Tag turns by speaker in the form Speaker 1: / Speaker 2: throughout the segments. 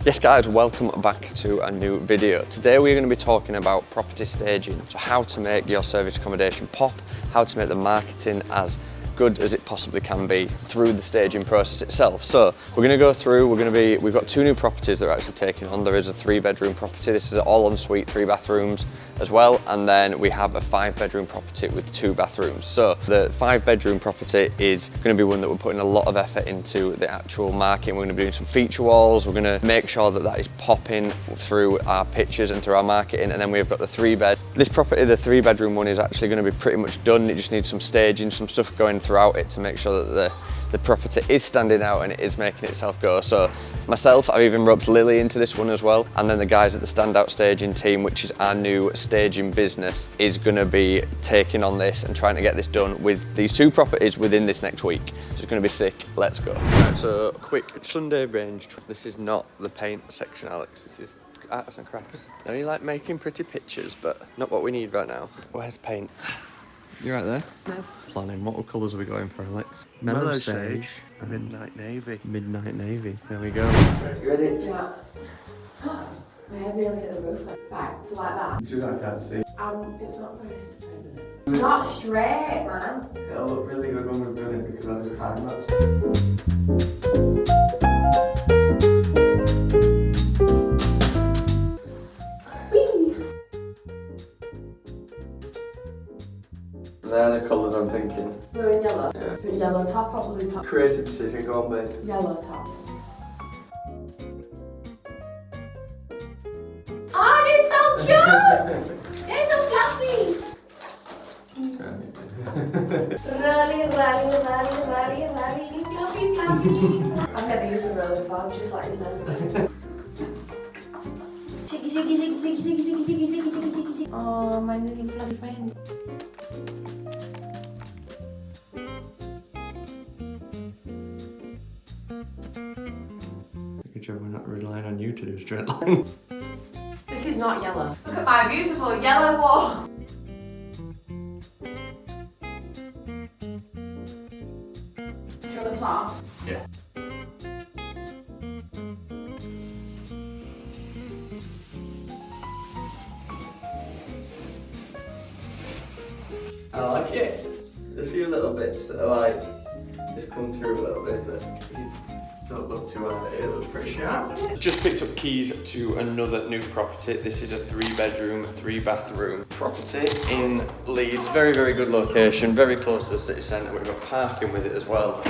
Speaker 1: Yes guys, welcome back to a new video. Today we're going to be talking about property staging. So how to make your service accommodation pop, how to make the marketing as good as it possibly can be through the staging process itself. So we're going to go through, we've got two new properties that we're actually taking on. There is a 3-bedroom property. This is all en suite, 3 bathrooms as well. And then we have a 5-bedroom property with 2 bathrooms. So the 5-bedroom property is going to be one that we're putting a lot of effort into the actual marketing. We're going to be doing some feature walls. We're going to make sure that that is popping through our pictures and through our marketing. And then we've got the 3-bed. This property, the 3-bedroom one, is actually going to be pretty much done. It just needs some staging, some stuff going throughout it to make sure that the property is standing out and it is making itself go. So myself, I've even roped Lily into this one as well. And then the guys at the Standout staging team, which is our new staging business, is going to be taking on this and trying to get this done with these 2 properties within this next week. So it's going to be sick. Let's go. Right, so quick Sunday range. This is not the paint section, Alex. This is arts and crafts. Now you like making pretty pictures, but not what we need right now. Where's paint? You right there? No. Planning. What colours are we going for, Alex?
Speaker 2: Mellow sage. Midnight navy.
Speaker 1: Midnight navy. There we go.
Speaker 3: You ready?
Speaker 4: Yeah. My head nearly hit the roof. Right, so like that.
Speaker 3: Do that, I can't see.
Speaker 4: It's not very straight. It's not straight, man.
Speaker 3: It'll look really good when we've done it because I was time lapse. They're the colours I'm thinking.
Speaker 4: Blue and yellow?
Speaker 3: Yeah.
Speaker 4: Yellow top or blue top?
Speaker 3: Creative decision, go on babe.
Speaker 4: Yellow top. Oh, they're so cute! They're so fluffy! Rally, fluffy, fluffy. I've never used a roller before, I'm just like, you know. Shiggy. Oh, my little fluffy friend.
Speaker 1: Good job we're not relying on you to do straight line.
Speaker 4: This is not yellow. Look at my beautiful yellow wall. Do you want to swap?
Speaker 1: Yeah.
Speaker 3: I like it. There's a few little bits that are like, just come through a little bit, but you don't look too hard at it, it looks pretty sharp.
Speaker 1: Just picked up keys to another new property. This is a 3-bedroom, 3-bathroom property in Leeds. Very, very good location, very close to the city centre. We've got parking with it as well.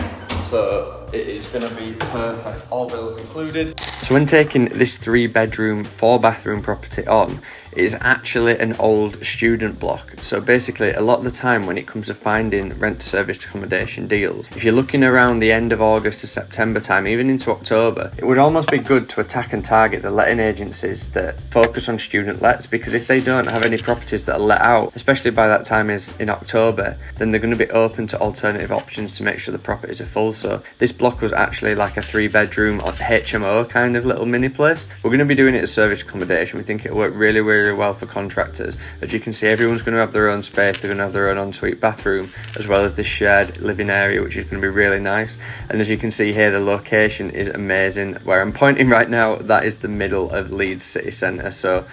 Speaker 1: So it is going to be perfect, all bills included. So when taking this 3-bedroom, 4-bathroom property on, it is actually an old student block. So basically, a lot of the time when it comes to finding rent-serviced accommodation deals, if you're looking around the end of August to September time, even into October, it would almost be good to attack and target the letting agencies that focus on student lets, because if they don't have any properties that are let out, especially by that time is in October, then they're going to be open to alternative options to make sure the properties are full. So this block was actually like a 3-bedroom HMO kind of little mini place. We're going to be doing it as service accommodation. We think it'll work really, really well for contractors. As you can see, everyone's going to have their own space. They're going to have their own ensuite bathroom, as well as this shared living area, which is going to be really nice. And as you can see here, the location is amazing. Where I'm pointing right now, that is the middle of Leeds city centre. So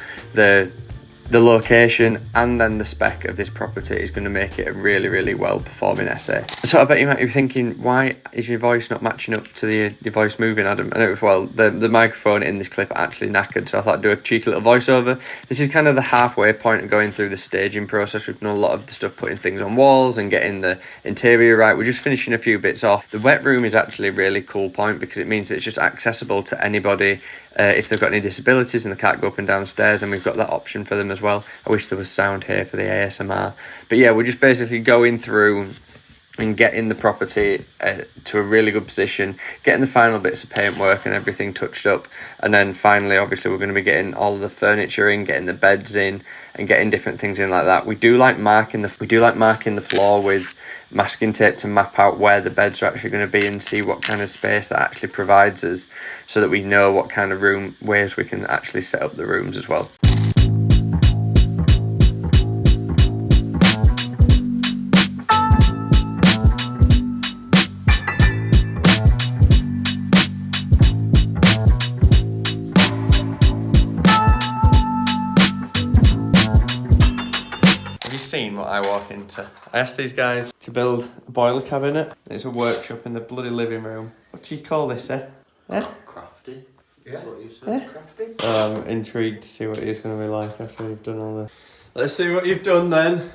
Speaker 1: the location and then the spec of this property is going to make it a really, really well performing essay. So I bet you might be thinking, why is your voice not matching up to your voice moving, Adam? And it was, well, the microphone in this clip actually knackered, so I thought I'd do a cheeky little voiceover. This is kind of the halfway point of going through the staging process. We've done a lot of the stuff, putting things on walls and getting the interior right. We're just finishing a few bits off. The wet room is actually a really cool point because it means it's just accessible to anybody if they've got any disabilities and they can't go up and down stairs, and we've got that option for them as well. I wish there was sound here for the ASMR. But yeah, we're just basically going through and getting the property to a really good position, getting the final bits of paintwork and everything touched up, and then finally, obviously, we're going to be getting all of the furniture in, getting the beds in, and getting different things in like that. We do like marking the floor with masking tape to map out where the beds are actually going to be and see what kind of space that actually provides us, so that we know what kind of ways we can actually set up the rooms as well. what I walk into. I asked these guys to build a boiler cabinet. It's a workshop in the bloody living room. What do you call this, eh?
Speaker 3: Crafty. Yeah. What you said.
Speaker 1: Yeah.
Speaker 3: Crafty.
Speaker 1: I'm intrigued to see what it's going to be like after you've done all this. Let's see what you've done then.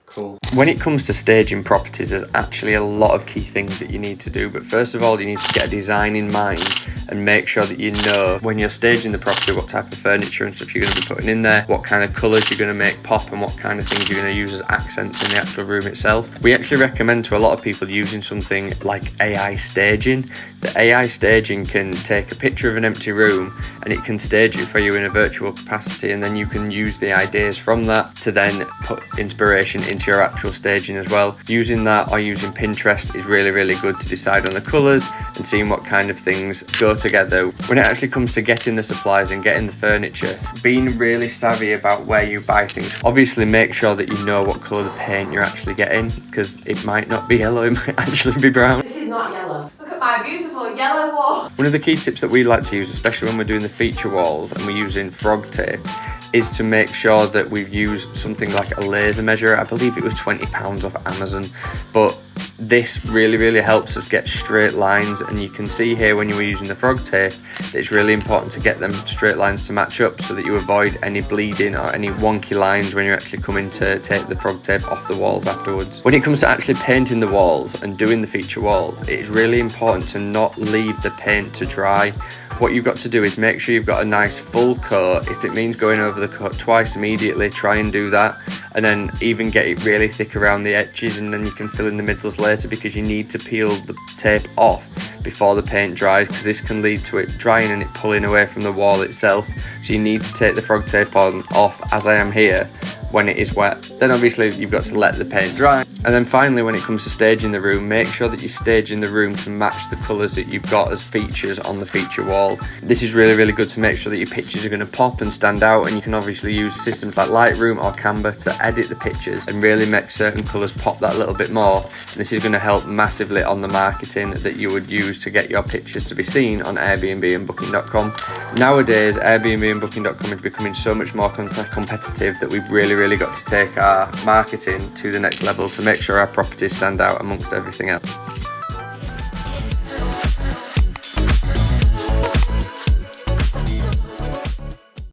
Speaker 1: Cool. When it comes to staging properties, there's actually a lot of key things that you need to do. But first of all, you need to get a design in mind and make sure that you know when you're staging the property what type of furniture and stuff you're going to be putting in there, what kind of colours you're going to make pop, and what kind of things you're going to use as accents in the actual room itself. We actually recommend to a lot of people using something like AI staging. The AI staging can take a picture of an empty room and it can stage it for you in a virtual capacity, and then you can use the ideas from that to then put inspiration into your actual staging as well. Using that or using Pinterest is really, really good to decide on the colours and seeing what kind of things go together. When it actually comes to getting the supplies and getting the furniture, being really savvy about where you buy things. Obviously make sure that you know what colour the paint you're actually getting, because it might not be yellow, it might actually be brown.
Speaker 4: This is not yellow. Look at my beautiful yellow wall.
Speaker 1: One of the key tips that we like to use, especially when we're doing the feature walls and we're using frog tape, is to make sure that we've used something like a laser measure. I believe it was £20 off Amazon, but this really helps us get straight lines. And you can see here when you were using the frog tape that it's really important to get them straight lines to match up so that you avoid any bleeding or any wonky lines when you're actually coming to take the frog tape off the walls afterwards. When it comes to actually painting the walls and doing the feature walls, it is really important to not leave the paint to dry. What you've got to do is make sure you've got a nice full coat. If it means going over the coat twice immediately, try and do that, and then even get it really thick around the edges, and then you can fill in the middles later, because you need to peel the tape off before the paint dries, because this can lead to it drying and it pulling away from the wall itself. So you need to take the frog tape off, as I am here, when it is wet. Then obviously you've got to let the paint dry. And then finally, when it comes to staging the room, make sure that you're staging the room to match the colours that you've got as features on the feature wall. This is really good to make sure that your pictures are going to pop and stand out, and you can obviously use systems like Lightroom or Canva to edit the pictures and really make certain colours pop that little bit more. And this is going to help massively on the marketing that you would use to get your pictures to be seen on Airbnb and Booking.com. Nowadays, Airbnb and Booking.com is becoming so much more competitive that we've really got to take our marketing to the next level to make sure our properties stand out amongst everything else.